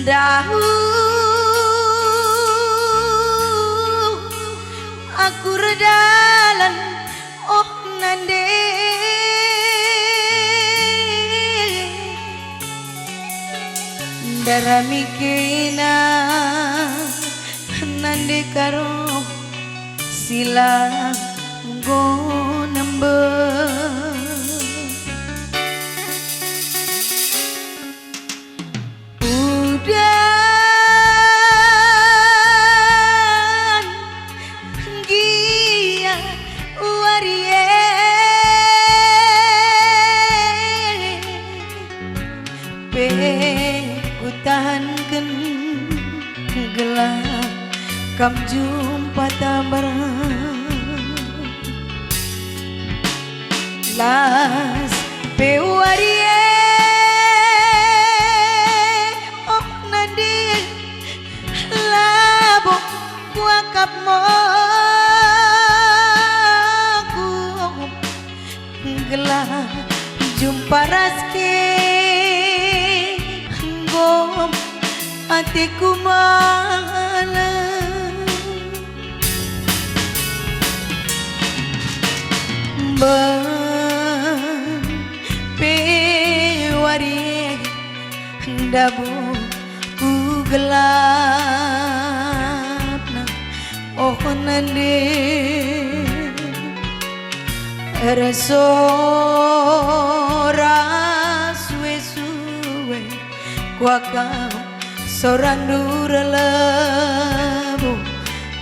Dahu aku redalan oh nande dara mikina nande karo sila go number udan gia warie pe utahankeun gelap kam jumpa tabarang las pewarie oh nadi labo kuakap moku gelap jumpa raski gom hatiku malam pewari dabu ku gelap oh nande resora suwe-suwe kuakau sorandu relebu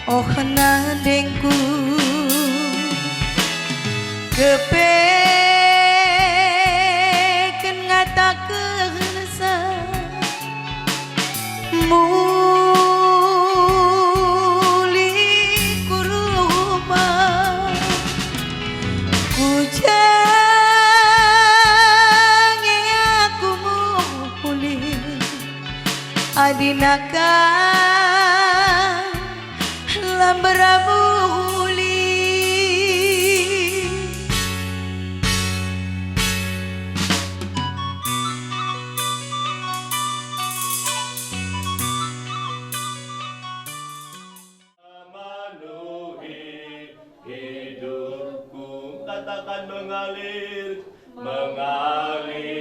oh nandengku kepeken ngatakeun muli kuruma kujange aku muli adinaka lamberamu katakan mengalir, mengalir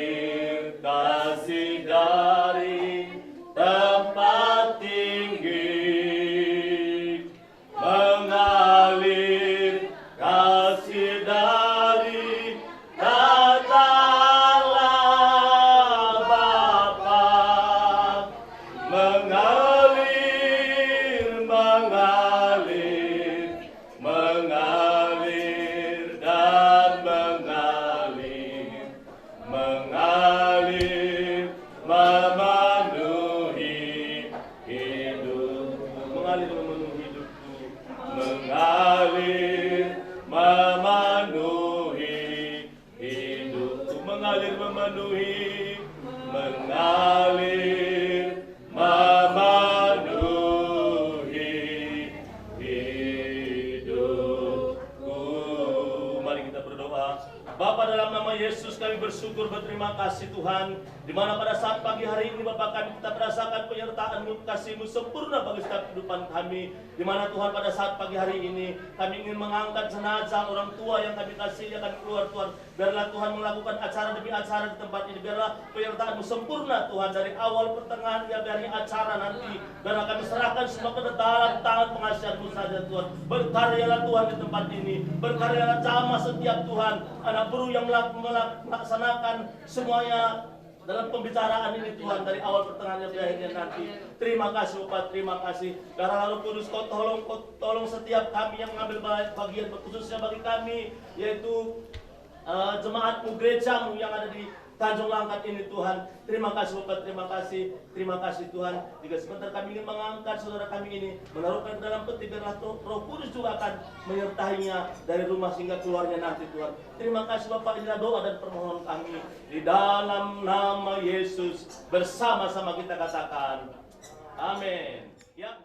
kasih dari tempat tinggi, mengalir kasih dari katalah Bapa, mengalir, mengalir, mengalir dan mengalir, mengalir memenuhi hidupku, mengalir memenuhi hidupku, mengalir memenuhi hidupku, mengalir memenuhi, mengalir memenuhi hidupku. Mari kita berdoa. Bapa, dalam nama Yesus kami bersyukur, berterima kasih Tuhan, di mana pada saat pagi hari ini Bapa kami kita merasakan penyertaan-Mu, kasih-Mu sempurna bagi setiap kehidupan kami, di mana Tuhan pada saat pagi hari ini kami ingin mengangkat jenazah orang tua yang kami kasih akan keluar Tuhan. Biarlah Tuhan melakukan acara demi acara di tempat ini, biarlah penyertaan-Mu sempurna Tuhan dari awal pertengahan ya dari acara nanti. Biarlah kami serahkan semua ke dalam tangan pengasihan-Mu saja Tuhan. Berkaryalah Tuhan di tempat ini, berkaryalah jamah setiap Tuhan, anak buruh yang melaksanakan semuanya dalam pembicaraan ini Tuhan, dari awal pertengahan sampai akhirnya nanti. Terima kasih Bapak, terima kasih. Darah Roh Kudus, Kau tolong setiap kami yang mengambil bagian, khususnya bagi kami, yaitu jemaat-Mu, gereja-Mu yang ada di Tanjung Langkat ini Tuhan. Terima kasih Bapak, terima kasih Tuhan. Jika sebentar kami ingin mengangkat saudara kami ini, menaruhkan dalam peti, biarlah Roh Kudus juga akan menyertainya dari rumah sehingga keluarnya nanti Tuhan. Terima kasih Bapak, inilah doa dan permohonan kami. Di dalam nama Yesus bersama-sama kita katakan, amin. Ya.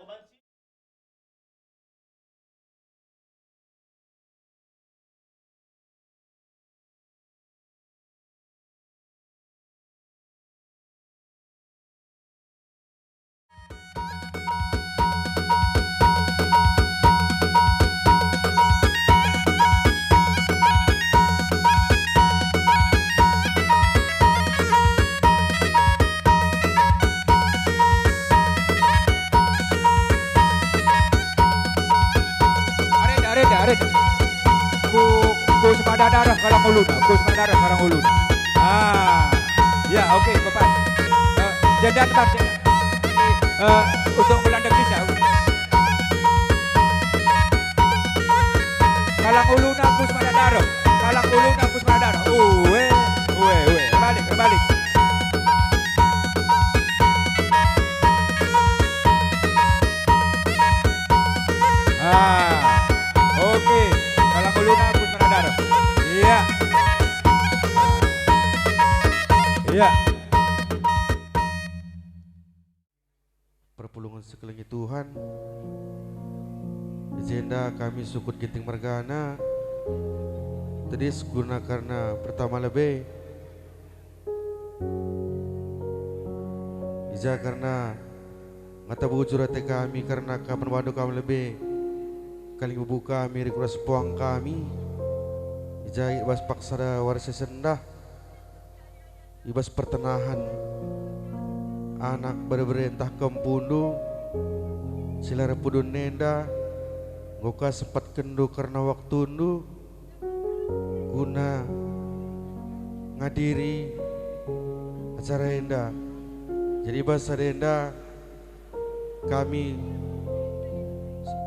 Kus Madadarah Kalang Uluna, Kus Madadarah Kalang Uluna. Ya oke Bapak. Janda tempat untuk melandang desa. Kalang Uluna Kus Madadarah, Kalang Uluna Kus Madadarah. Kembali. Oke, Kalang Uluna Kus Madadarah. Iya. Perpulungan sekeliling Tuhan, agenda kami sukut Ginting Mergana tedis guna karena pertama lebih ija karena ngata bujur hati kami karena kapan wadu kami lebih kali buka kami rikuras puang kami ija ibas paksada warisa sendah ibas pertenahan anak berberentah kempundu silara pudun nenda goka sempat kendu karena waktu ndu guna ngadiri acara enda jadi bahasa denda kami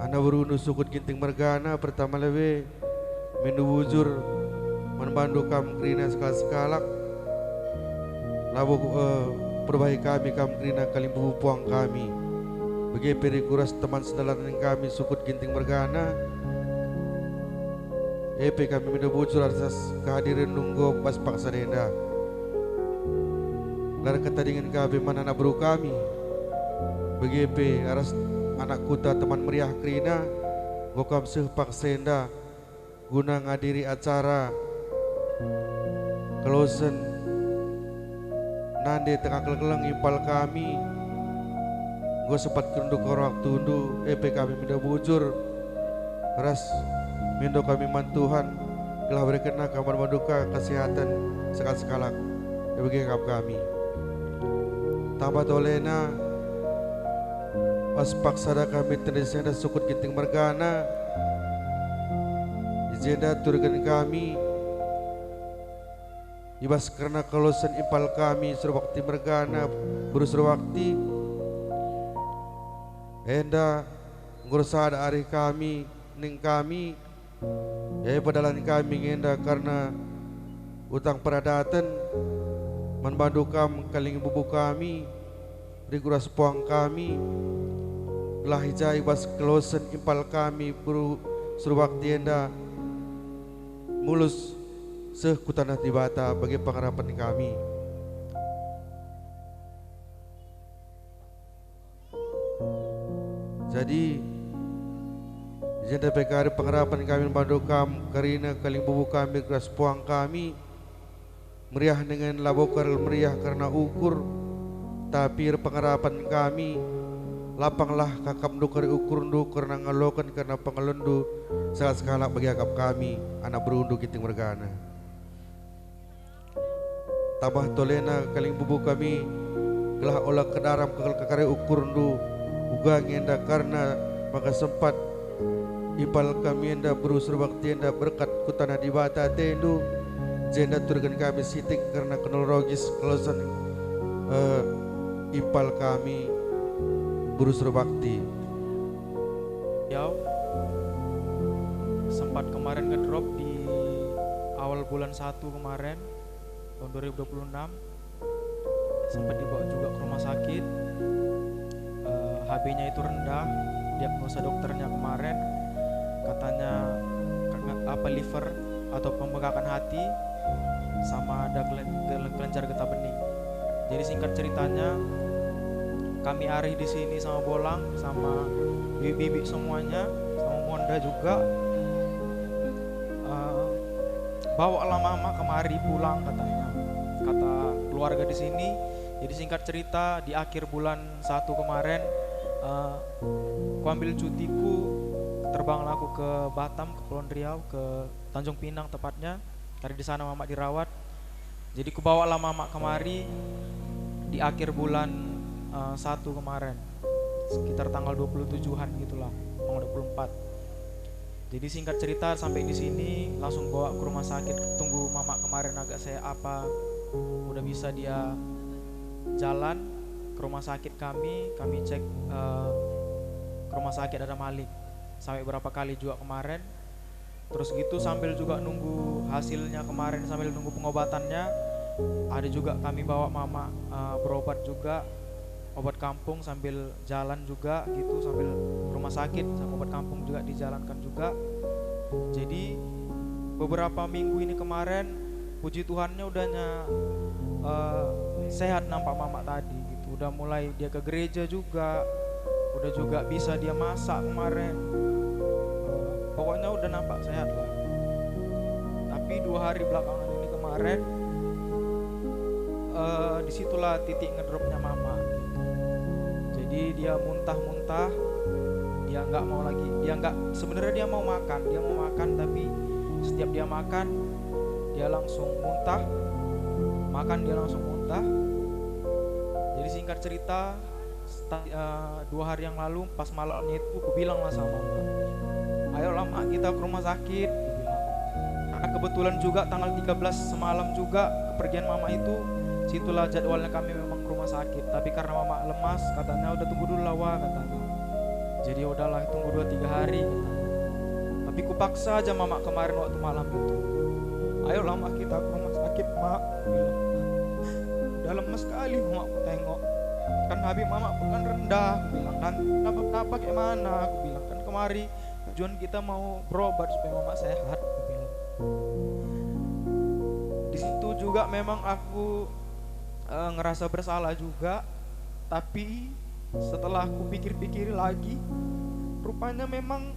anak berundu sukut Ginting Mergana pertama lebih menu wujur membantu kami kerina sekala-sekalak labu perbaiki kami kerina kalimbu puang kami bagi perikuras teman sedalatan kami sukut Ginting Mergana EP kami minta bocor atas kehadiran nunggu pas paksa denda lara ketadingan kami mana anak bro kami bagi EP aras anak kuta teman meriah kerina gokam seh paksa denda guna ngadiri acara closen nande tengah keleng ipal kami gue sempat kenduk orang waktu undu EP kami minta bujur ras mindo kami mantuhan telah berkena kamar manduka kesehatan sekal-sekalak bagi kami tambah tolena pas paksada kami tendesenda sukut Ginting Mergana izenda turgan kami ibas karena kalosan impal kami Surwakti Mergana Buru Surwakti enda ngurusada ari kami ning kami ya padalan kami ngenda karena utang peradatan membantu kami kaling bubu kami rikuras puang kami telah hijai bas kelosen impal kami Buru Surwakti enda mulus seh kutanah tibata bagi pengharapan kami. Jadi janda PKR pengharapan kami membantu kami karena kaling bubu kami keras puang kami meriah dengan labokar meriah karena ukur tapi pengharapan kami lapanglah kakap dukar ukur ndu karena ngalokan karena pengelundu salah sekala bagi akap kami anak berundu Ginting Mergana tabah tolena kaling bubu kami gelah olah kedaram kekare ukur ndu uga ngenda karena maka sempat ipal kami enda berusur bakti enda berkat kutana di bata tendu jenda turgan kami sitik karena kronologis kelosan ipal kami berusur bakti sempat kemarin ngedrop di awal bulan 1 kemarin tahun 2026 sempat dibawa juga ke rumah sakit HB-nya itu rendah diagnosa dokternya kemarin katanya liver atau pembengkakan hati sama ada kelenjar getah bening. Jadi singkat ceritanya kami Ari di sini sama Bolang sama bibi semuanya sama Monda juga bawa mama kemari pulang katanya kata keluarga di sini. Jadi singkat cerita di akhir bulan 1 kemarin ku ambil cutiku terbang aku ke Batam, ke Kepulauan Riau, ke Tanjung Pinang tepatnya. Dari di sana mama dirawat. Jadi ku bawalah mama kemari di akhir bulan 1 kemarin. Sekitar tanggal 27-an gitulah, tanggal 24. Jadi singkat cerita sampai di sini langsung bawa ke rumah sakit. Tunggu mama kemarin agak saya apa udah bisa dia jalan ke rumah sakit kami cek ke rumah sakit ada Malik. Sampai berapa kali juga kemarin. Terus gitu sambil juga nunggu hasilnya kemarin, sambil nunggu pengobatannya, ada juga kami bawa mama berobat juga, obat kampung sambil jalan juga gitu, sambil rumah sakit sama obat kampung juga dijalankan juga. Jadi beberapa minggu ini kemarin puji Tuhannya udahnya sehat nampak mama tadi gitu. Udah mulai dia ke gereja juga, udah juga bisa dia masak kemarin. Pokoknya udah nampak sehat lah. Tapi 2 hari belakangan ini kemarin disitulah titik ngedropnya mama gitu. Jadi dia muntah-muntah, dia nggak mau lagi, sebenarnya dia mau makan tapi setiap dia makan dia langsung muntah, dia langsung muntah. Jadi singkat cerita 2 hari yang lalu pas malamnya itu aku bilang lah sama mama, ayolah mak kita ke rumah sakit, aku bilang. Karena kebetulan juga tanggal 13 semalam juga kepergian mama itu, situlah jadwalnya kami memang ke rumah sakit. Tapi karena mama lemas katanya udah tunggu dulu lah Wak, katanya. Jadi udahlah tunggu 2-3 hari katanya. Tapi kupaksa aja mama kemarin waktu malam itu, ayolah mak kita ke rumah sakit mak, aku bilang. Udah lemes sekali mama aku tengok, kan habis mama aku kan rendah, aku bilang. Dan apa kayak mana, aku bilang, kan kemari tujuan kita mau berobat supaya mama sehat, aku bilang. Di situ juga memang aku ngerasa bersalah juga, tapi setelah aku pikir-pikir lagi, rupanya memang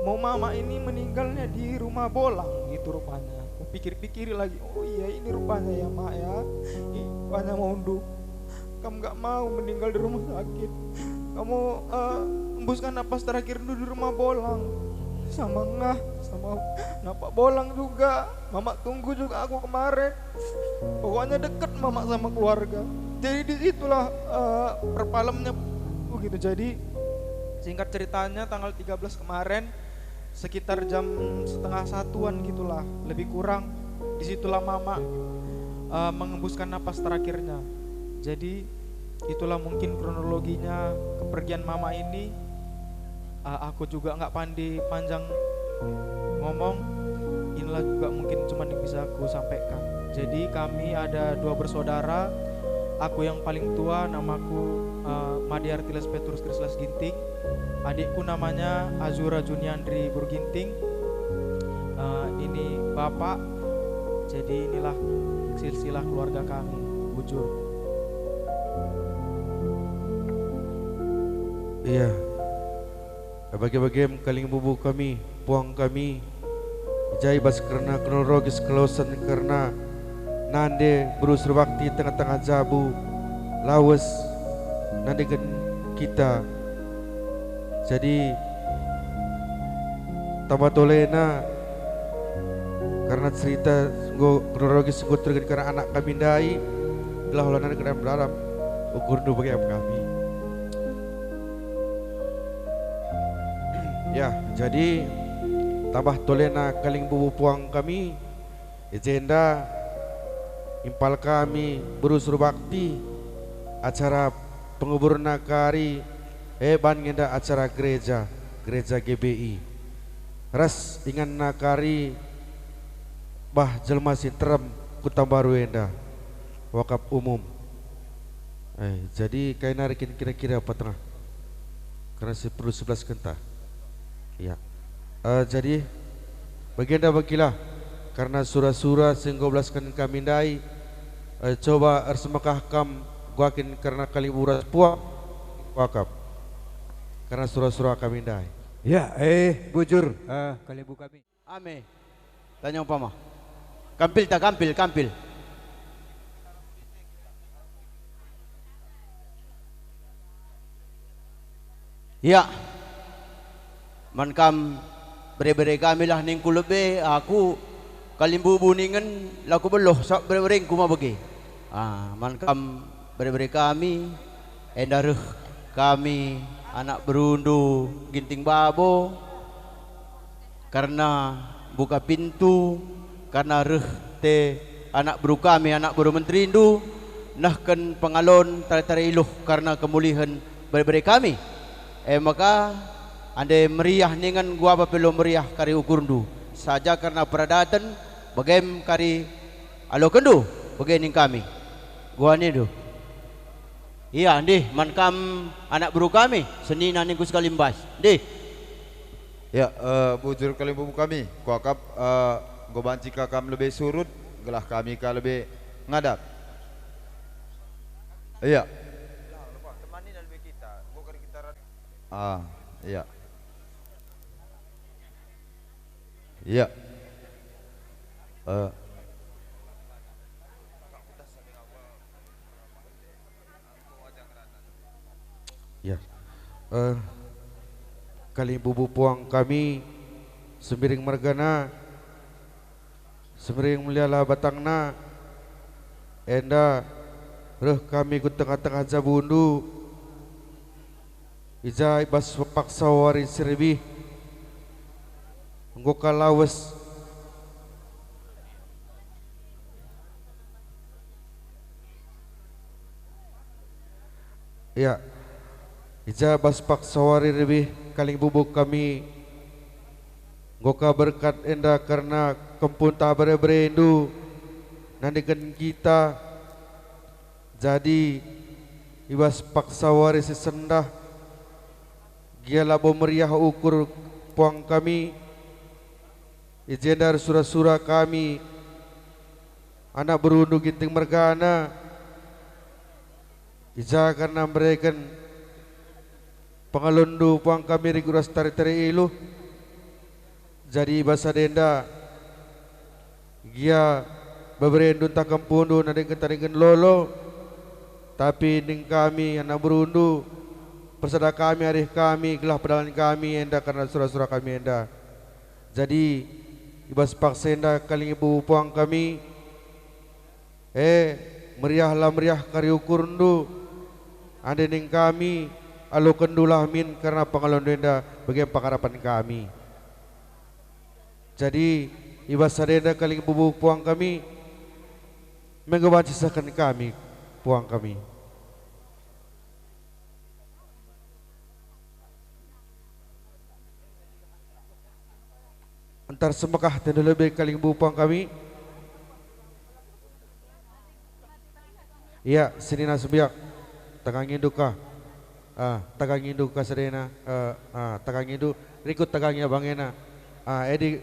mau mama ini meninggalnya di rumah bolang gitu rupanya. Aku pikir-pikir lagi, oh iya ini rupanya ya mak ya, ini rupanya mau unduk. Kamu gak mau meninggal di rumah sakit, kamu hembuskan napas terakhir dulu di rumah bolang sama napak bolang juga. Mama tunggu juga aku kemarin, pokoknya deket mama sama keluarga. Jadi disitulah perpalemnya gitu. Jadi singkat ceritanya tanggal 13 kemarin sekitar jam 12:30-an gitulah, lebih kurang, disitulah mama mengembuskan napas terakhirnya. Jadi itulah mungkin kronologinya kepergian mama ini. Aku juga nggak pandai panjang ngomong, inilah juga mungkin cuma yang bisa aku sampaikan. Jadi kami ada 2 bersaudara, aku yang paling tua, namaku Madi Artiles Petrus Krislas Ginting, adikku namanya Azura Juniandri Burginting. Ini bapak, jadi inilah silsilah keluarga kami, bujur. Iya. Bagi-bagi kaling bubu kami, puang kami, jai bas karena kronologis kelausan karena nande berusur bakti tengah-tengah jabu, lawas nande kan kita. Jadi tabatolena karena cerita kronologis sungguh terkait karena anak kami dai belah holanan ke dalam ukur bagi kami. Ya, jadi tambah tolena kaling bubu puang kami, agenda impal kami berusur bakti acara penguburan nakari ban ngenda acara gereja GBI. Ras ingan nakari bah jelma sintrem kutambaru enda wakaf umum. Jadi kayak narikin kira-kira apa tengah? Karena 10-11 kentah. Ya, jadi baginda bagilah karena surah-surah singgobelas kan kami dai coba ersemakah kam guakin karena kali buras puak wakaf karena surah-surah kami dai. Ya, bujur kali bu kami. Ame, tanya umpama. Kampil. Ya. Mankam bere-bere kami lah ning kulebe aku kalimbu buningan laku beloh sak bere-bereng kuma bagi. Mankam bere-bere kami endaruh kami anak berundu ginting babo karena buka pintu karena reh te anak buru kami anak buru menteri indu nahkan pengalon tari-tari iluh karena kemulihan beri kami maka ande meriah ningan gua apa perlu meriah kari ukurndu saja karena peradatan bagem kari alo kendu bagening kami gua ni do iya ndih mankam anak buru kami seni naning kus kalimbas ndih ya bujur kalimbu kami kuakap gobanci kakam lebih surut gelah kami ka lebih ngadap iya iya iya Ya, kali bubu puang kami sembiring margana, sembiring meliala batangna, enda reh kami ku tengah-tengah jabundu, ijai bas paksa wari serbi, engkau kalawes. Ya, ija bas paksa wari lebih kaling bubuk kami goka berkat enda karena kempun tak berendu nandikan kita jadi ibas paksa wari sesendah gialah meriah ukur puang kami ijendar surah-surah kami anak berundu ginting mergana ija karena mereka pengalundu puang kami riguras tari-tari ilu jadi bahasa denda gia beberendun takam pundu nadingkan taringkan lolo tapi ning kami anak berundu persada kami arih kami gelah pedalan kami enda karena surah-surah kami enda jadi ibas paksa enda kaling ibu puang kami meriahlah meriah kariukurundu ande ning kami alo kendulah min karena pengalon denda bagi pengharapan kami jadi ibas sadenda kaling bubu puang kami mengewajisakan kami puang kami antar semakah dan lebih kaling bubu puang kami iya sini nasbiak tagangin duka tagangin duka serena tagangin du rikut tagangin bangena edi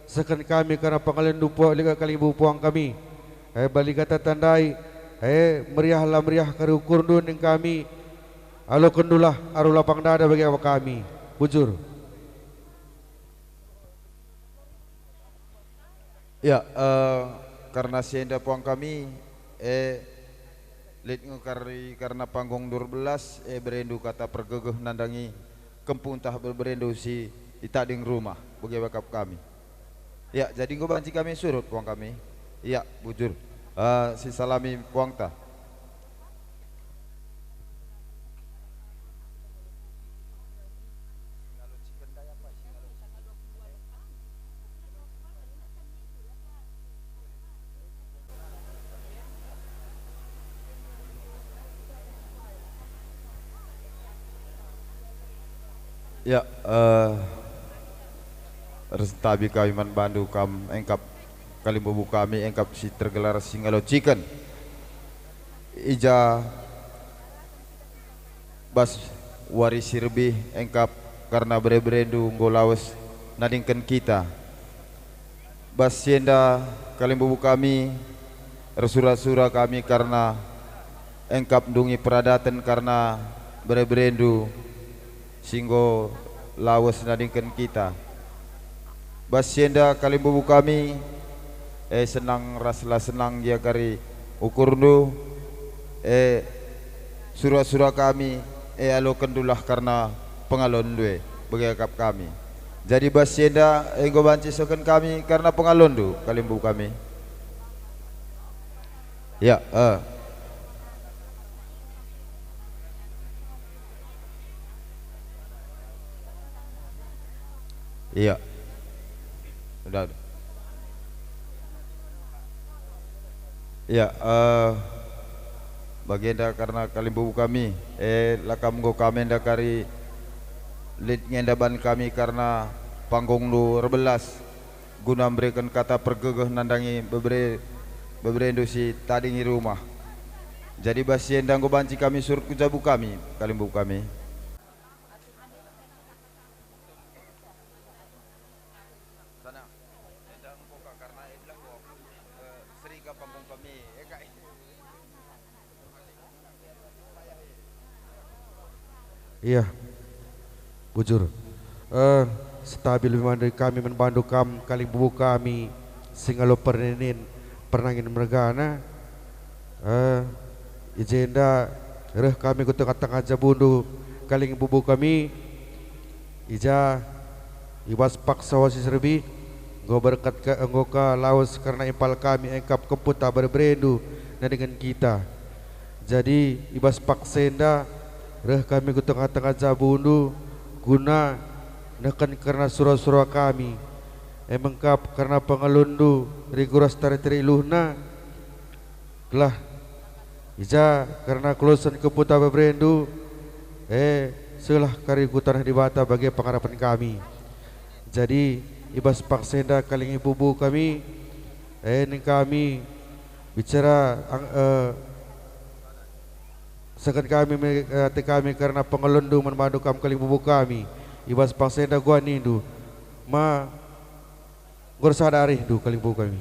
sekan kami karena pengalian dupo liga kali ibu puang kami balik kata tandai meriahlah meriah karukur dun yang kami alo kendulah aru lapang dada bagi awak kami bujur ya karena sienda puang kami Lit ngukari karena panggung 12 berendu kata pergegeh nandangi kempung tah berendu si itading rumah bagi bakap kami. Ya jadi gue banci kami surut puang kami. Iya bujur si salami puang tah. Ya, restabi kami man bandu kam engkap kalimbubu kami engkap si tergelar singalo chicken. Ija bas wari sirbi engkap karena berendu ngolawas nadingkan kita. Bas sienda kalimbubu kami resura-sura kami karena engkap dungi peradatan karena berendu singgo lawas nadingkan kita basienda kalimbubu kami senang raslah senang dia kari ukurnu surah-surah kami alo kendulah karena pengalon due bagi akap kami jadi basienda enggo banci soken kami karena pengalon du kalimbubu kami ya iya Udah. Ya, baginda karena kalimbu kami, lakam go kami kari lid ngendaban kami karena panggung lu rebelas guna memberikan kata pergegeh nandangi bebre indusi tadingi rumah. Jadi basi endang go banci kami surut kujabu kami kalimbu kami. Iya, bujur. Stabil memandai kami membantu kaling bubu kami singalo pernenin pernangin mergana. Ijenda reh kami kutu katang aja bundu kaling bubu kami. Ija ibas paksa wasi serbi. Go berkat ke enggoka laos karena impal kami engkap keputa berbrendu na dengan kita. Jadi ibas paksenda reh kami ku tengah-tengah jabundu guna nekan karena surah-surah kami emengkap karena pengalundu riguras tari-tari luhna kelah ija karena kelusan keputa berbrendu selah kari kutanah di bata bagi pengharapan kami. Jadi ibas paksenda kaling ibu kami ning kami bicara sekan kami karena pengelundu membantu kami kaling bubu kami ibas paksenda gua nindu ma gorsadari du kaling bubu kami.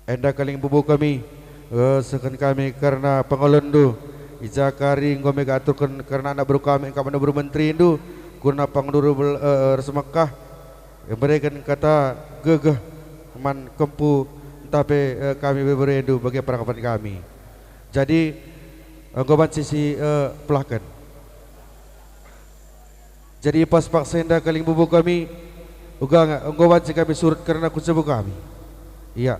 Enda kaling bubu kami sekan kami karena pengelundu ija kari ngome gaturkan karena anak baru kami engkau anak baru menteri indu guna pangduru resmekah yang berikan kata gegeh man kempu tapi kami beberedu bagi perangkapan kami. Jadi goban sisi pelakan. Jadi pas paksenda kaling bubu kami uga goban si kami surut karena kusebu kami. Iya.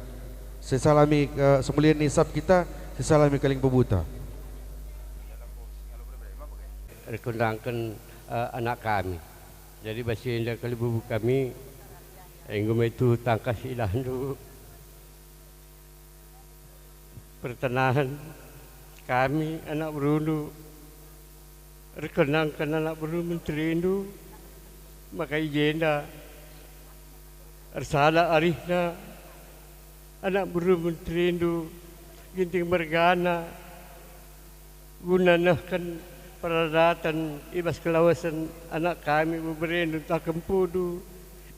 Sesalami semulian nisab kita, sesalami kaling bubuta. Rekundangkan anak kami. Jadi basinda kali bubu kami enggum itu tangkas ilah dulu pertenahan kami anak berundu rekenangkan anak berundu menteri itu maka ijenda arsala arihna anak berundu menteri itu ginting mergana gunanahkan peradatan ibas kelawasan anak kami beberapa tak kempudu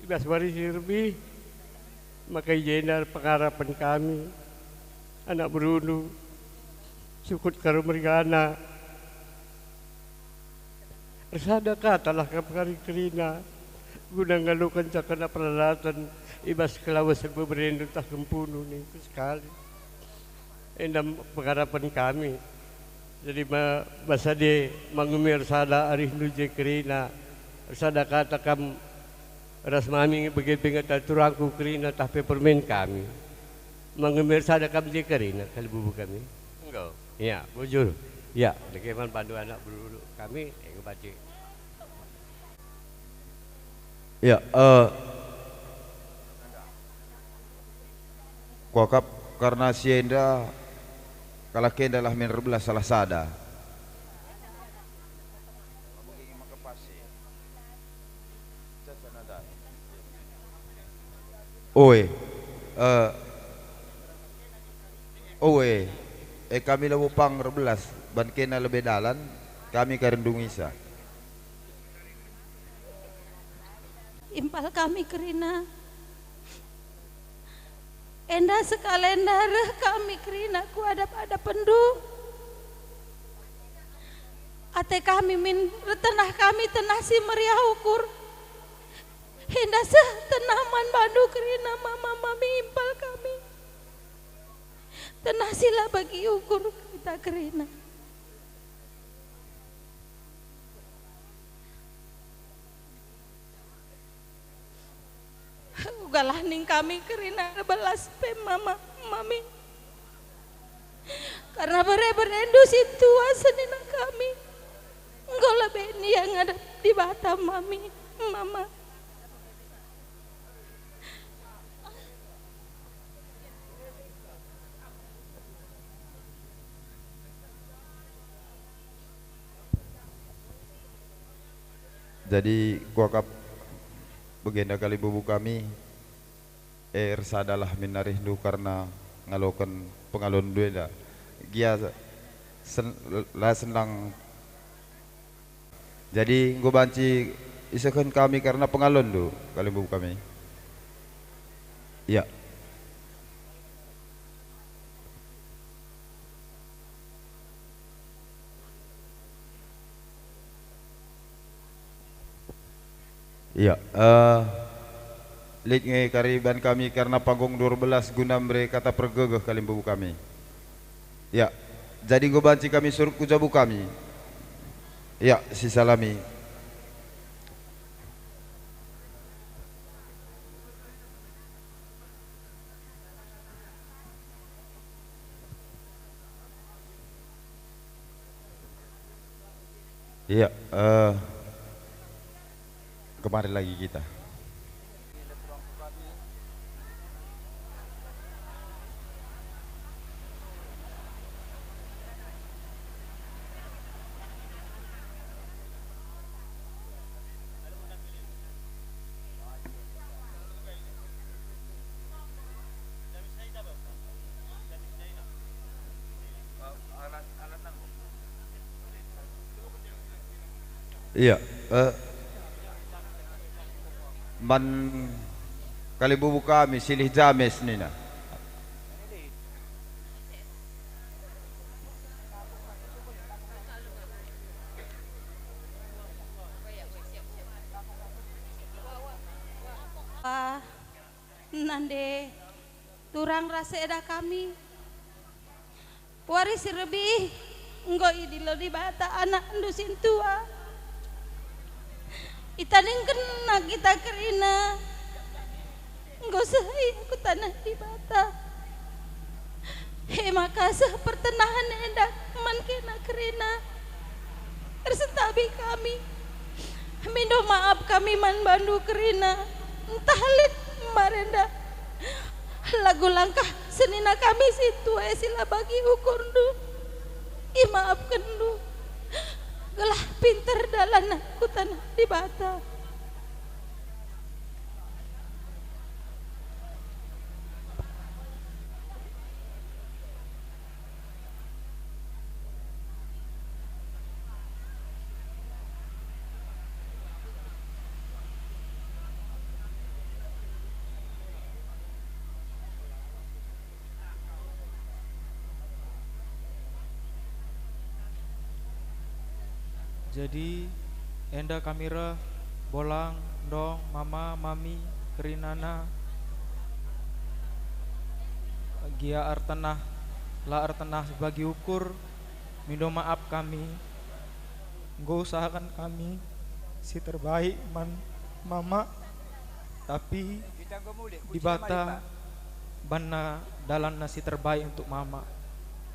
ibas waris lebih maka jenar pengharapan kami anak berundu sukut karo mergana resada katalah kapkari kerina guna ngalukan cakana peradatan ibas kelawasan beberapa tak kempudu nih sekali endam pengharapan kami. Jadi masa dia mengumir sada arih nuje kerina sada kata kam ras mami begitu ngata turangku kerina tapi permen kami mengumir sada kam je kerina kalau bubu kami enggak ya bujur ya bagaimana pandu anak berulu kami baca ya kuakap karena sienda kalau kenda lah menerbelah salah sada. Kami lawu pang rebelas ban kena lebih dalan kami karendung isa. Impal kami kerina enda sekalian darah kami kerina ku adap pendu ate kami min retenah kami tenah si meriah ukur enda seh tenaman bandu kerina mama mami impal kami tenah sila bagi ukur kita kerina ugalah ning kami kerina belas pe mama mami karena berendu situasi nina kami. Engkau lebih ini yang ada di Batam mami, mama. Jadi kuakap begenda kali bubu kami sadalah minarindu karena ngalokan pengalon dueda gia lah senang. Jadi gue banci isakan kami karena pengalon do kali bubu kami. Ya. Iya, lid nge kariban kami karena panggung 12 guna mereka kata pergegeh kali bubu kami. Ya, jadi gue banci kami suruh kujabu kami. Ya, si salami. Iya, kemarin lagi kita. Iya, man kali bubu kami silih james nina. Nande turang rasa eda kami waris lebih engkau idilo di bata anak ndusin tua itaning kena kita kerina engkau sehai aku tanah di bata he makasih pertenahan eda man kena kerina tersentabi kami minta maaf kami man bandu kerina entah lit marenda lagu langkah senina kami situ sila bagi ukur du maafkan du gelah pinter dalan aku tanah di bata. Jadi enda kamera bolang dong mama mami kerinana gia artanah la artanah bagi ukur mindo maaf kami go usahakan kami si terbaik man mama tapi di bata bana dalan nasi terbaik untuk mama.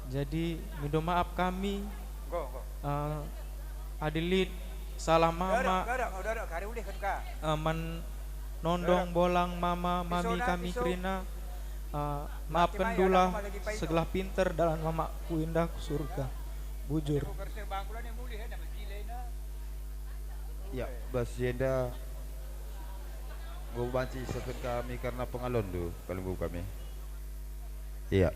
Jadi mindo maaf kami adilit salah mama man nondong bolang mama mami kami kerina maafkan dulah segala pinter dalam mama ku indah ku surga bujur. Ya, basienda gue banci sekut kami karena pengalon do kalau bu kami. Iya.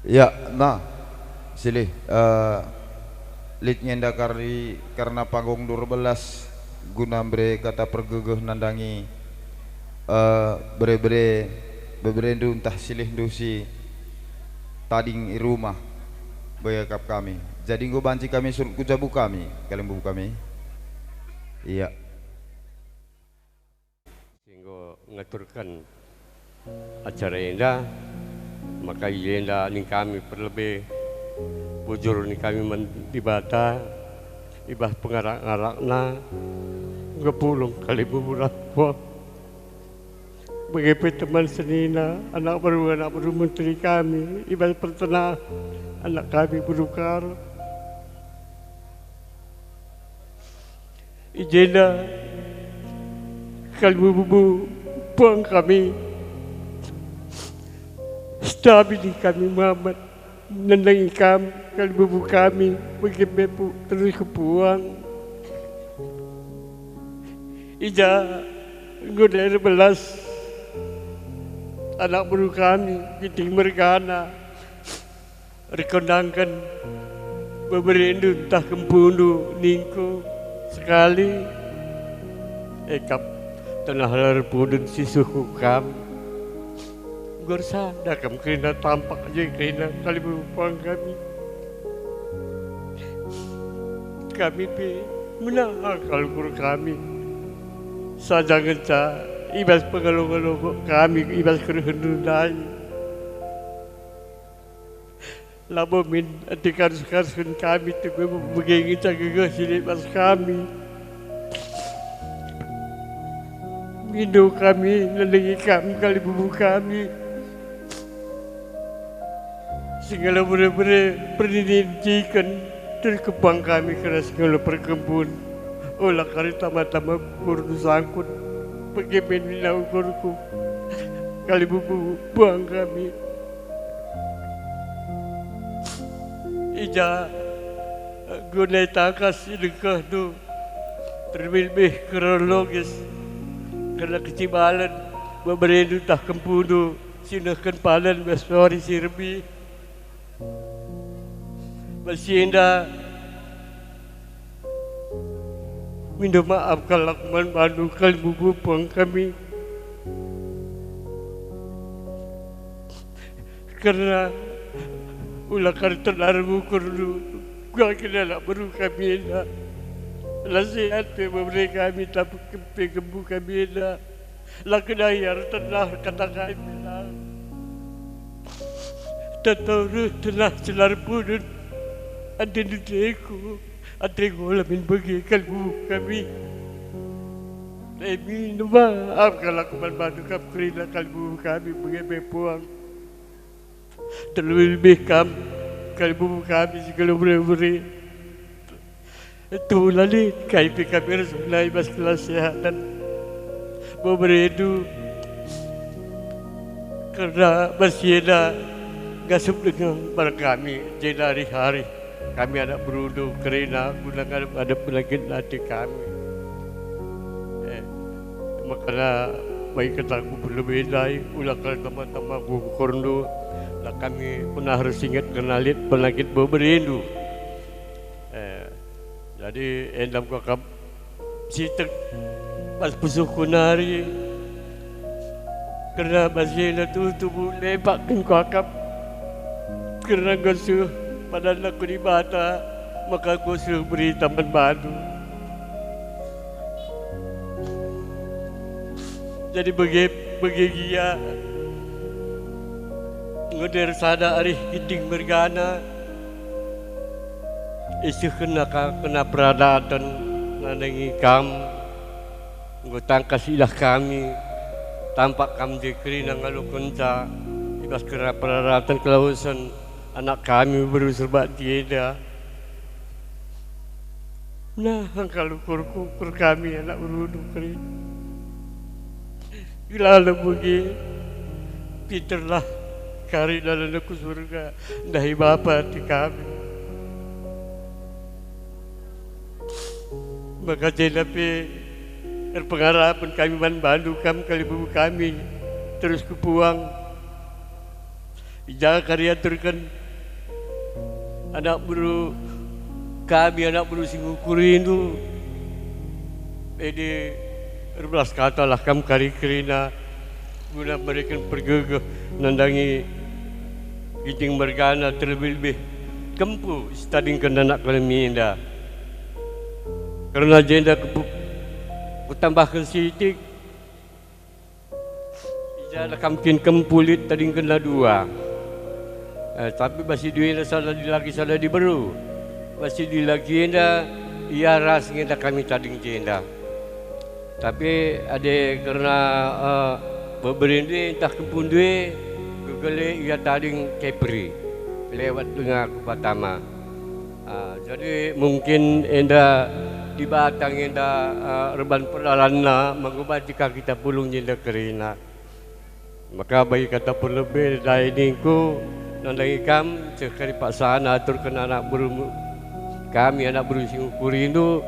Ya, nah, silih litnya ndakari karena panggung 12 guna bre kata pergegeh nandangi beberendu entah silih dusi tading i rumah bayakap kami. Jadi gue banci kami suruh kujabu kami kalian bubu kami. Iya. Singgo mengaturkan acara indah, maka indah ning kami perlebih bujur ning kami mendibata ibah pengarak-ngarakna ngepulung kali beberapa begitu teman senina anak baru menteri kami ibah pertenah anak kami berukar ijena kali bubu puang kami stabil kami Muhammad nendangi kami kali bubu kami begitu terus kepuang ija godel belas anak baru kami giting mergana rekonangkan beberapa entah kempundu ningku sekali ekap tanah lar pudun sisuku kam gorsa dakam kena tampak aja kena kali berupang kami pi menang kalau guru kami saja ngeca ibas pengalung-alung kami ibas kehendai labo min adikan-adikan kami tu begini cagagah sini pas kami minum kami nendengi kami kali bubu kami segala bere-bere pendidikan terkepang kami kerana segala perkebun olah kari tama-tama kurdu sangkut pegemen minau kurku kali bubu buang kami ija gunai takas ilengkah tu terlebih kronologis kerana kecibalan beberendu tak kempudu sinahkan palan besori sirbi Basinda minta maaf kalau membandukan buku puang kami karena ulah kali terlalu kurdu gua kena nak baru kami nak nasihat memberi kami tapi kempu kami nak lah kena yar tenah kata kami nak tahu tenah celar pun ada deku ada gola min bagi kalbu kami minta maaf kalau aku membantu kami kerana kalbu kami bagi puang terlebih kami kalbu kami segala beri itu lalu kami Rasulullah bas kelas kesehatan beredu kerana bersiada gasup dengan para kami jadi hari-hari kami anak berudu kerana gunakan ada penyakit hati kami makanya baik kata aku berlebih dari ulah kalau teman-teman aku korndo lah kami pernah harus ingat kenalit penyakit berberindu jadi endam kakak sitek pas pusuh kunari kerana masih tu tubuh lepakkan kakak kerana gasuh padahal aku di bata maka aku suruh beri taman badu jadi bagi dia ngoder sada arih giting mergana isu kena peradatan nandangi kam ngutang kasilah kami tampak kam dikri nang alukunca ibas kena peradatan kelausan anak kami baru serba tiada. Nah, kalau kur kami anak berudu kering. Lalu pergi, pinterlah kari dalam aku surga dahi bapa di kami. Maka jenapi pengharapan kami bandu kami kali bubu kami terus kepuang. Jangan karya turkan anak buru kami anak buru Singukurindu ini 12 kata lah kam kari kerina guna berikan pergegah nandangi giting mergana terlebih kempu stadingkan anak kami indah karena jenda ku tambahkan sidik Ijala kamkin kempulit tadi kena dua. Tapi masih duit salah lagi salah diberu. Masih di lagi enda ia ras ngenda kami tading jenda. Tapi ada karena beberindi entah kempun duit gegele ia tading kepri lewat dengan pertama. Jadi mungkin enda di batang enda reban peralana mengubah jika kita pulung jenda kerina. Maka bagi kata pun lebih dari ningku nandang ikam sekali paksaan atur kena anak buru kami anak buru singkur rindu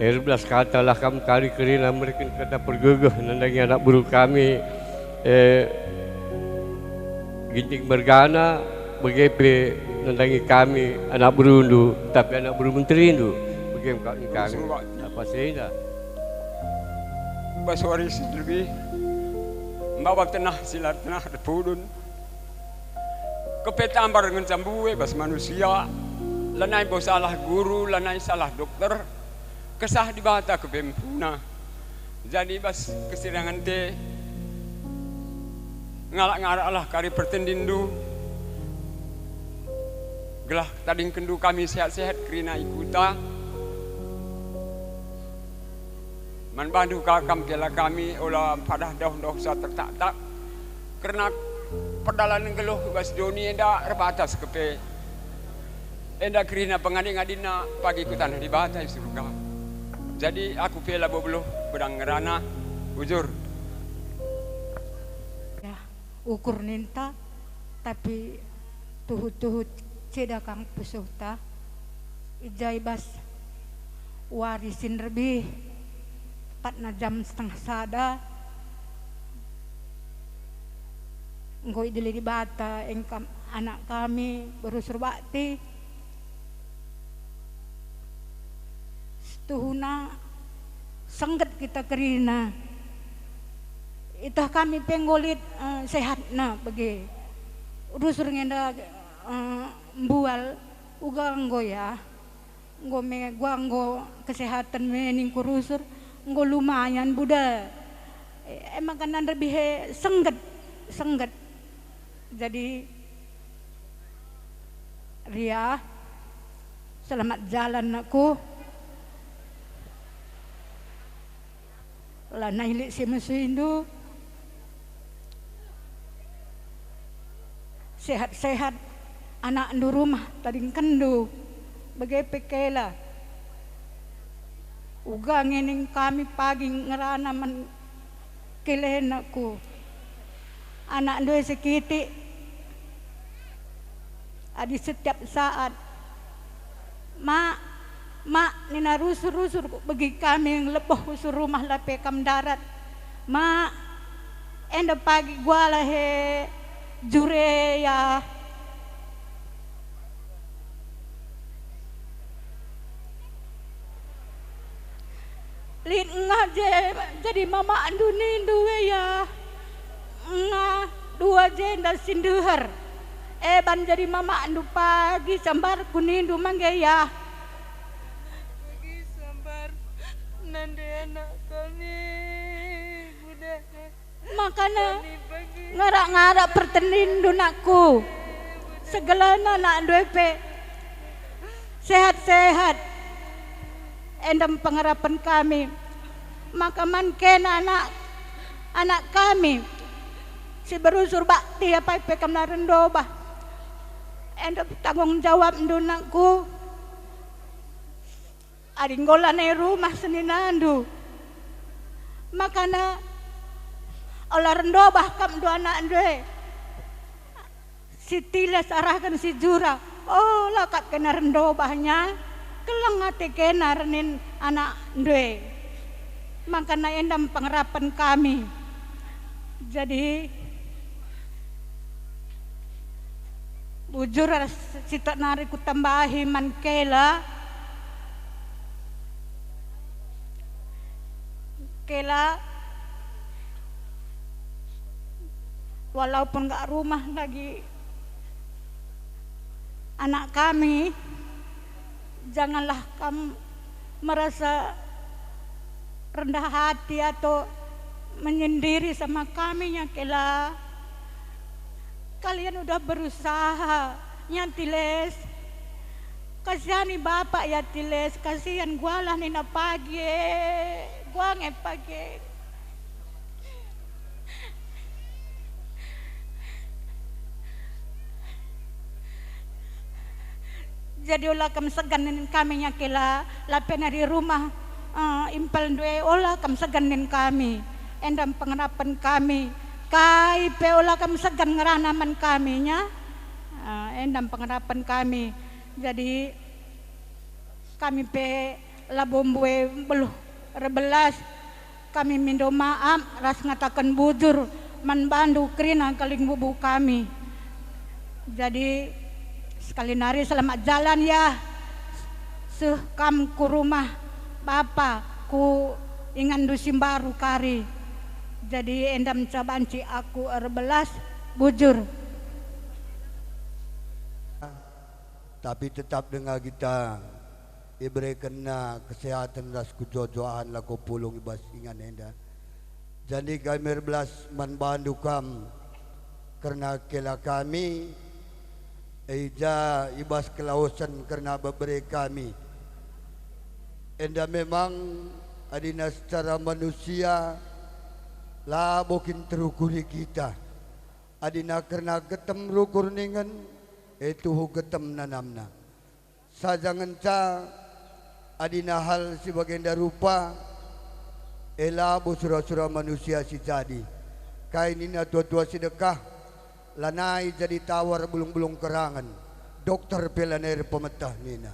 11 kata lah kami kali kerina mereka kata pergegeh nandangi anak buru kami ginting bergana begepe nandangi kami anak buru rindu tapi anak buru menteri rindu begepe kami apa sehingga Baswaris lebih bawa tenah silar tenah depudun kepetambar dengan cambuwe bas manusia lanai bos salah guru lanai salah dokter kesah di bata kepempuna jadi bas kesirangan te ngalak-ngalak lah kari pertendindu gelah tading kendu kami sehat-sehat kerina ikuta man bandu kakam kela kami olah padah doh sa tertak-tak karena perdalan geluh bas doni enda rebatas kepe enda kerina pengading-adina pagi ikutan di batai surga jadi aku pela bobloh bedang ngerana ujur ya ukur ninta tapi tuhut-tuhut ceda kang pusuhta ijai bas warisin lebih 4 jam setengah sada ngoi dili di bata engkam anak kami berusur bakti setuhuna sengget kita kerina itah kami penggolit sehatna bagi rusur ngenda bual uga nggo ya nggo me gua nggo kesehatan mening kurusur nggo lumayan buda emang kanan lebih sengget jadi Ria selamat jalan aku lah nailik si mesindu sehat-sehat anak di rumah tadi kendu bagai pekela uga ngening kami pagi ngerana man kelenaku anak dua sekiti adi setiap saat mak nina rusur bagi kami yang lebih rusur rumah lape kam darat mak enda pagi gua lah he jure ya lin ngaje jadi mama anduni duwe ya ngah 2 jenda sinduhar ban jadi mama andu pagi sambar kunindu mangge ya pagi sambar nande anak kami budak makana ngarak-ngarak pertenindu nakku segelana nak duwe sehat-sehat endam pengharapan kami maka manken anak kami si berusur bakti apa pekam narendobah endam tanggung jawab ndunakku adinggolan rumah seninandu makana olah rendobah kam dua anak ndue si tilas arahkan si jura oh lakap kena rendobahnya kelang hati kena renin anak ndue makana endam pengharapan kami jadi bujur sitak nari ku tambahi man kela walaupun gak rumah lagi anak kami janganlah kamu merasa rendah hati atau menyendiri sama kami ya kela. Kalian udah berusaha Tiles. Kasihani Bapak ya Tiles, kasihan gua lah nina pagi. Gua ngepagi. Jadi olah kam seganin kami nya kela lapen dari rumah impal dua olah kam seganin kami endam pengerapan kami kai pe olah kam segan ngeranaman kami nya endam pengerapan kami. Jadi kami pe labombue beluh rebelas kami mindo maaf ras ngatakan bujur man bandu krina kaling bubu kami. Jadi sekali nari selamat jalan ya kam ku rumah Bapak ku ingan dusim baru kari. Jadi endam cabanci aku 14 bujur. Tapi tetap dengar kita ibere kena kesehatan ras kujojoan laku pulung ibas ingan enda. Jadi kami 14 man bandu kam karena kela kami Eja ibas kelausan karena beberapa kami. Enda memang adina secara manusia lah bukin terukuri kita. Adina karena getem rukur ningan itu getem nanamna. Sajangan ca adina hal si bagian rupa ela busura-sura manusia si jadi. Kainina tua-tua sedekah lanai jadi tawar bulung-bulung kerangan dokter pelaner pemetah nina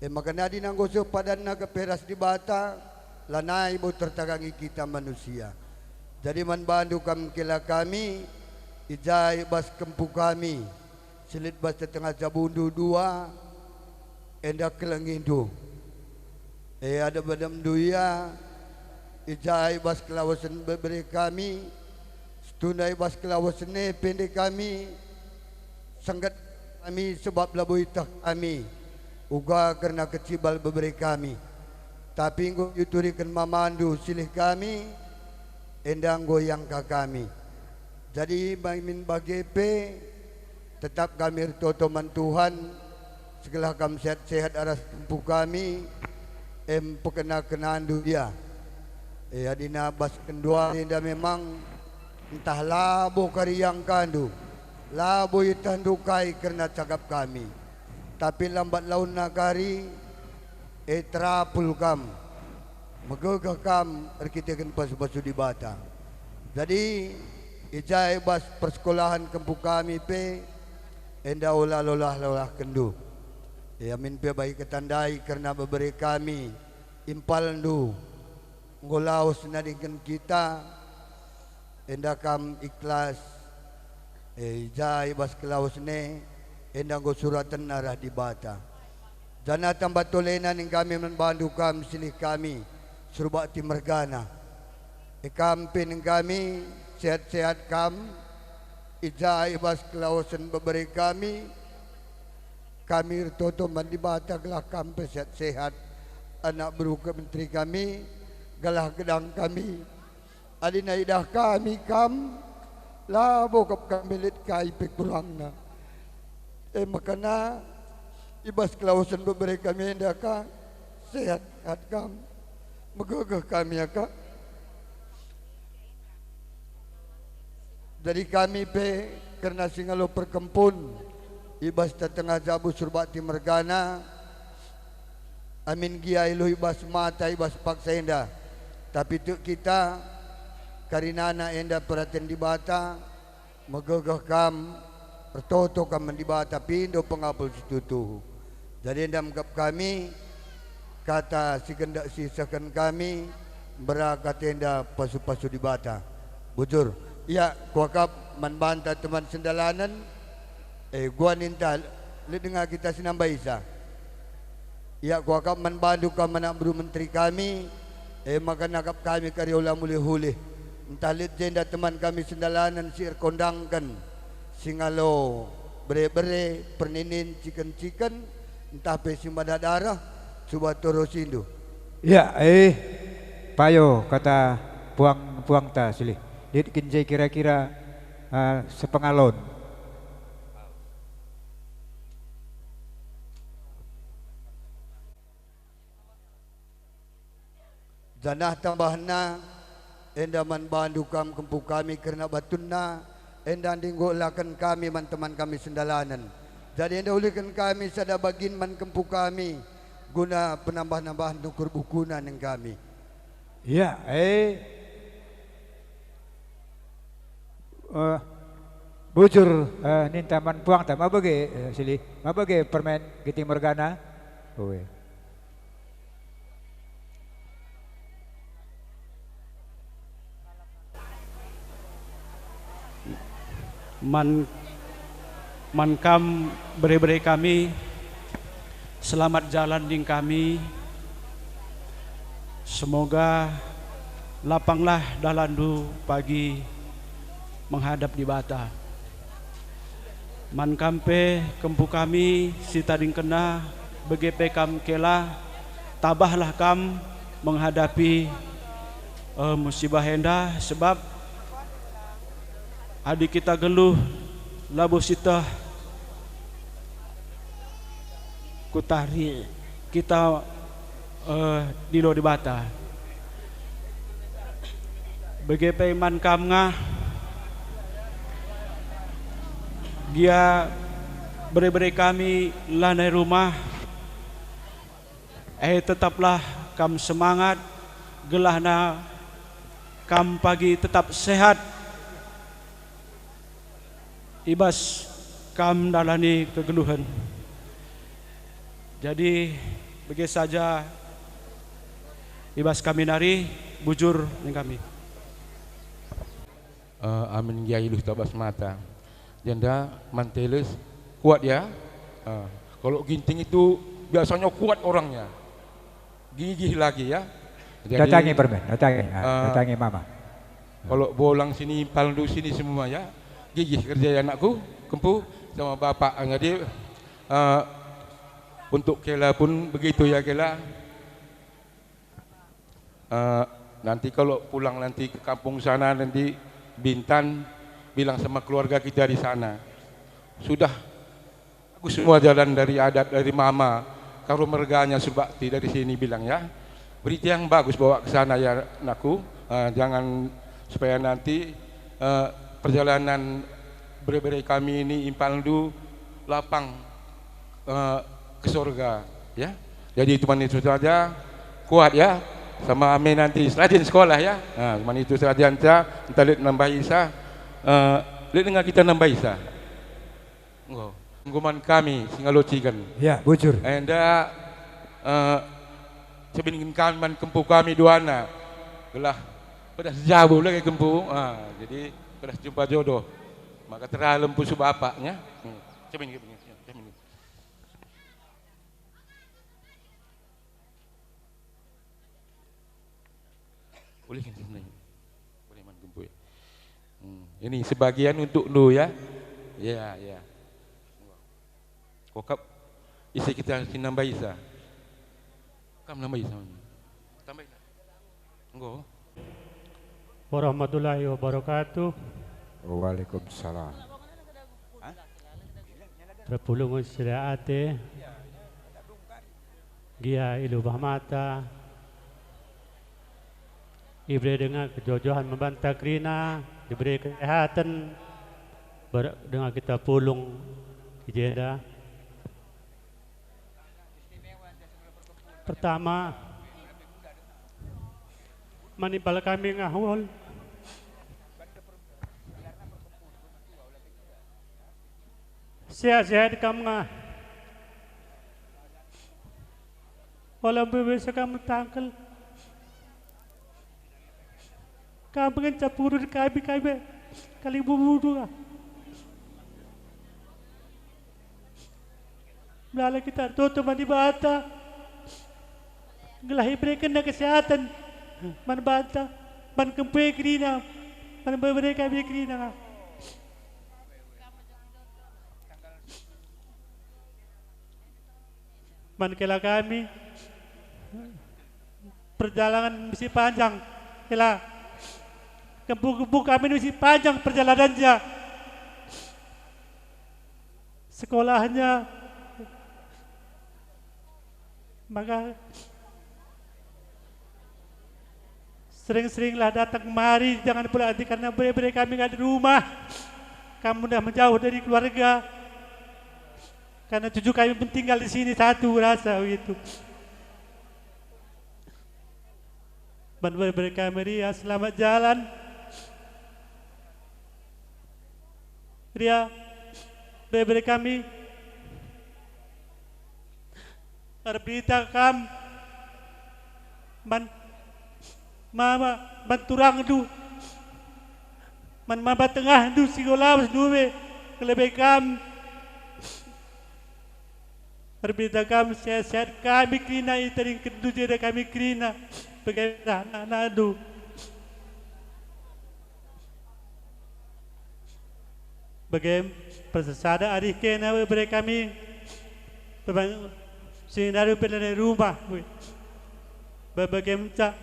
makanya dinanggoso padan naga peras di bata lanai bu tertagangi kita manusia. Jadi man bandu kam kila kami ijai bas kempu kami silit bas setengah jabundu dua endak kelengindu ada badam duya ijai bas kelawasan beberi kami tunai bas kelawas ne pendek kami sangat kami sebab labu itah kami uga karena kecibal beberi kami tapi nggo yuturikan mamandu silih kami endang goyang ka kami. Jadi min bagepe tetap kami totoman Tuhan segala kami sehat-sehat aras tempuh kami pekena-kenaan dia adina bas kendua indah memang entah labo kariyang kandu labo itandukai karena cakap kami tapi lambat laun nakari trapul kam megagah kam arkitekan pasu-pasu di bata. Jadi ijai bas persekolahan kempu kami pe enda olah lolah kendu amin pe baik ketandai karena beberi kami impal ndu ngolaos nadingkan kita enda kam ikhlas jai bas kelaus ne enda go suratan narah di bata jana tambah tolenan yang kami membantu kam silih kami surba timergana kampin kami sehat-sehat kam ijai bas kelausan beberi kami toto mandi bata gelah kam sehat-sehat anak beruka menteri kami galah gedang kami adina idah kami kam labo kap kamilit kai pe kurangna makana ibas kelausan beberi kami indah ka sehat kam megagah kami ya ka. Jadi kami pe karena singalo perkempun ibas tetengah jabu surbati mergana amin gia ilu ibas mata ibas paksa indah tapi tu kita karinana enda perhatian di bata megagah kam pertoto kam di bata pindo pengapul situtu. Jadi enda mengap kami kata si kendak sisakan kami berakat enda pasu-pasu di bata bujur ya kuakap manbanta teman sendalanan gua nintal li dengar kita sinamba isa ya kuakap manbandu ka manak buru menteri kami maka nakap kami karyola mulih-hulih entalit jenda teman kami sendalanan sir kondangkan singalo bere-bere perninin ciken-ciken entah pesi darah coba torosindu ya payo kata puang ta silih. Dit kinjai kira-kira sepengalon. Janah tambahna endaman bandu kam kempu kami kerana batunna endan dinggolakan kami man teman kami sendalanan. Jadi enda ulikan kami sada bagin man kempu kami guna penambah-nambahan nukur bukunan yang kami. Ya, bujur nintaman puang ta mabage silih. Mabage permen giting mergana. Owe. Man kam beri kami selamat jalan ding kami. Semoga lapanglah dalandu pagi menghadap di bata. Man kampe kempu kami si tading kena begepe kam kela tabahlah kam menghadapi musibah hendah sebab adik kita geluh labu sita kutari kita di lo di bata begepe man kam ngah dia beri kami lanai rumah tetaplah kam semangat gelahna kam pagi tetap sehat ibas kam dalani kegeluhan. Jadi bagi saja ibas kami nari bujur ning kami. Amin ya iluh tabas mata. Janda manteles kuat ya. Kalau ginting itu biasanya kuat orangnya. Gigih lagi ya. Jadi, datangi permen, datangi mama. Kalau bolang sini, paldu sini semua ya. Gigih kerja anakku, kempu sama bapak. Jadi untuk Kela pun begitu ya Kela. Nanti kalau pulang nanti ke kampung sana nanti Bintan bilang sama keluarga kita di sana. Sudah aku semua jalan dari adat dari mama. Kalau merganya subakti dari sini bilang ya. Berita yang bagus bawa ke sana ya anakku. Jangan supaya nanti perjalanan beri kami ini impaldu lapang ke surga ya. Jadi cuma itu saja, kuat ya sama ame nanti rajin sekolah ya. Cuma itu saja anta lihat nambah isa lihat dengan kita nambah isa. Ngguman kami singalocikan. Ya, bujur. Enda sebingin kami man kempu kami duana. Gelah pada sejauh lagi kempu. Jadi pada jumpa jodoh. Maka teralem pusu bapaknya. Coba ini. Boleh kan sebenarnya? Boleh man kempu ya. Ini sebagian untuk lu ya. Ya. Kokap isi kita nambah isa. Kam nambah isa. Tambah isa. Enggak. Warahmatullahi wabarakatuh. Waalaikumsalam. Terpulung sila ate. Gia ilu bahmata. Diberi dengan kejojohan membantah krina, diberi kesehatan dengan kita pulung ijeda. Pertama, manipal kami ngahwal. Sehat-sehat kamu ngah. Walau berbeza kamu tangkel. Kamu pengen capur di kami kali bubu ngah. Lala kita tutup mandi bata. Gelahi mereka na kesehatan. Man bata, man kempe krina, man berbeda kami krina. Man kela kami perjalanan mesti panjang. Kela Kampung kami ini masih panjang perjalanannya. Sekolahnya. Maka sering-seringlah datang kemari, jangan pula nanti karena bere-bere kami nggak di rumah. Kamu udah menjauh dari keluarga. Karena cucu kami pun tinggal di sini satu rasa begitu. Bere-bere kami Ria, selamat jalan. Ria, bere-bere kami berberita kam mama banturang du mama tengah du sekolah duwe kelebih kam berberita kam sehat kami krina itering kedu jeda kami krina bagaimana anak du bagaimana persada adik kena beri kami sinaru pelane rumah bagaimana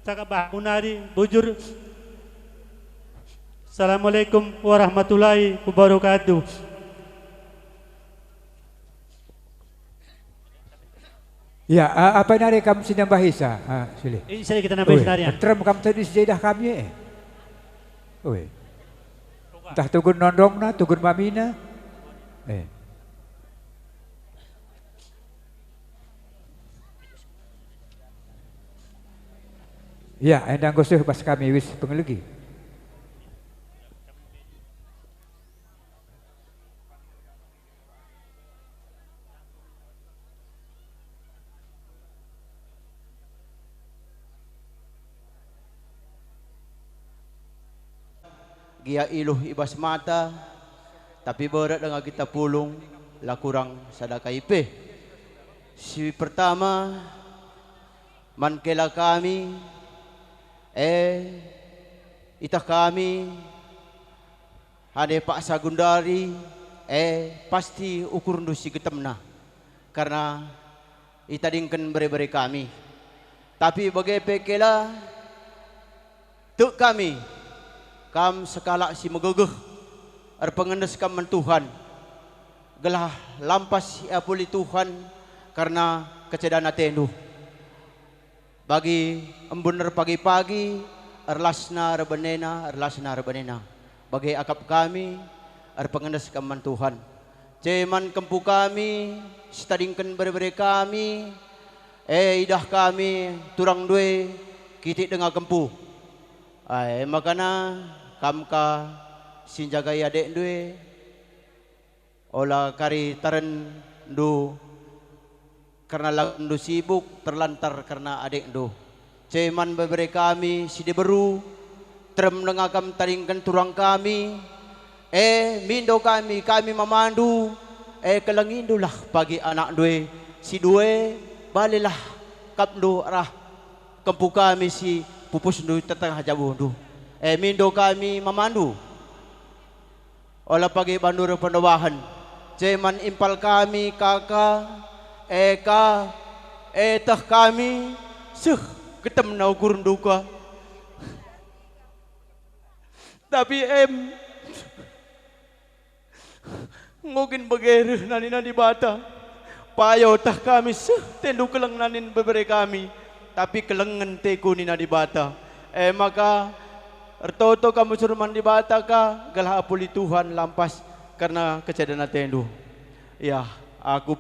cakap bangunari bujur. Assalamualaikum warahmatullahi wabarakatuh. Ya, apa nari kamu sedang bahisa? Sila. Sila kita nambah sebenarnya. Terem kamu tadi sejadah kami. Oi. Entah tugun nondong na, tugun mamina. Ya, endang gosuh pas kami wis pengelugi. Gia iluh ibas mata, tapi berat dengan kita pulung, lah kurang sadaka ipe. Si pertama, mankela kami, itah kami hade Pak Sagundari pasti ukur ndusi getemna karena itadingken bere-bere kami tapi bagai pekela tuk kami kam sekala si megegeh pengendes kam Tuhan gelah lampas apuli Tuhan karena kecedana tendu bagi embuner pagi-pagi erlasna rebenena bagi akap kami pengendes keman Tuhan ceman kempu kami setadingken bere-bere kami idah kami turang due kitik dengan kempu makana kamka sinjagai adek due olah kari taren du karena landu sibuk terlantar karena adik do. Ceman bebere kami si deberu trem nengakam taringkan turang kami mindo kami memandu kelengindulah pagi anak due si due balilah kapdo arah kempu kami si pupus du tetengah jauh du mindo kami memandu olah pagi bandur pendobahan ceman impal kami kakak Eka, etah kami, ketem na ukur duka. Tapi ngugin begereh nani bata. Payo tah kami tendu keleng nanin bebere kami. Tapi kelengen teku nina di bata. Maka ertoto kamu suruh mandi bata ka galah apuli Tuhan lampas karena kecedana tendu. Ya, aku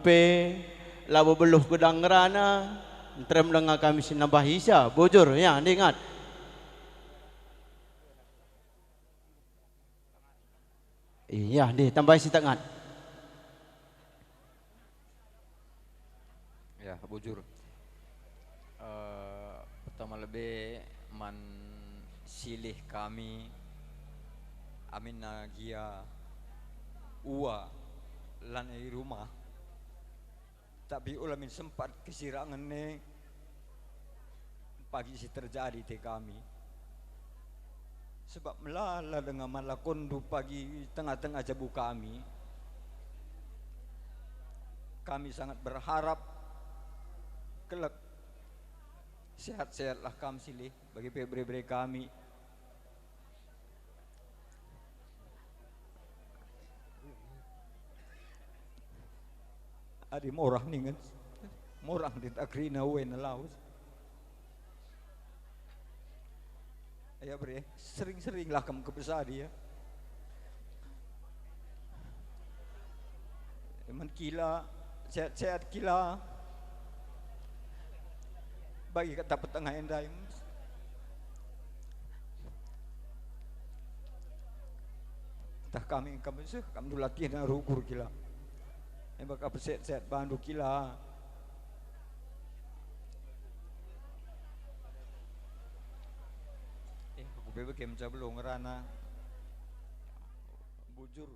labo beluh gedang ngerana trem dengan kami sinambah hisa bujur ya ingat iya deh tambah si tangan ya bujur pertama lebih man silih kami amin nagia uwa lan rumah tapi ulamin sempat kesirangan ne pagi si terjadi te kami sebab melala dengan malakondu pagi tengah-tengah jabu kami sangat berharap kelak sehat-sehatlah kami silih bagi bere-bere kami Adi morang ningan. Morang di takrina wen laus. Ya bre, sering-sering lah kamu kebesar dia. Eman kila, sehat-sehat kila. Bagi kata petengah endai. Tah kami dulu latihan rukur kila. Baka sehat-sehat bandu kila. Aku bebek kem belum ngerana bujur.